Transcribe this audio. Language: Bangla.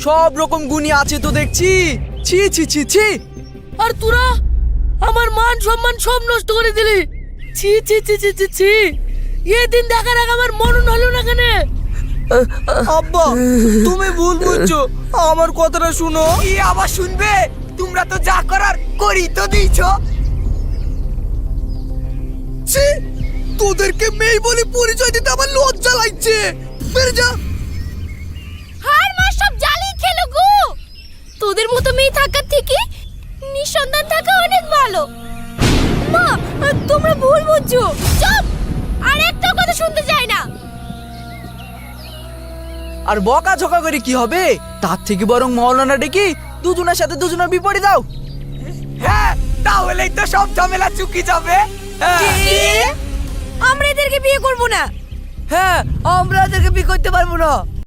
সব রকম গুণী আছে তো দেখছি। ছি ছি ছি ছি। আর তোরা আমার মান সম্মান সব নষ্ট করে দিলি। ছি ছি ছি ছি ছি ছি। এই দিন দেখার আগে আমার মনন হলো না কেন? আব্বা তুমি ভুল বুঝছো, আমার কথাটা শুনো। কি আবার শুনবে? তোমরা তো যা করার করি তো দিয়েছো। ছি, তোদেরকে মেয়ে বলে পরিচয় দিতে আমার লজ্জা লাগছে। বের যা। হার মা সব জ্বালিয়ে খেলো গো। তোদের মতো মেয়ে থাকার থেকে নিঃসন্তান থাকা অনেক ভালো। মা, তোমরা ভুল বুঝছো। চুপ, আর একটা কথা শুনতে চাই না। আর বকা ঝকা করে কি হবে? তার থেকে বরং মৌলানা ডেকে দুজনের সাথে দুজনের বিপরীত দাও। হ্যাঁ, তাহলেই তো সব ঝামেলা চুকি যাবে। হ্যাঁ। আমরা এদেরকে বিয়ে করব না। হ্যাঁ, আমরা এদেরকে বিয়ে করতে পারবো না।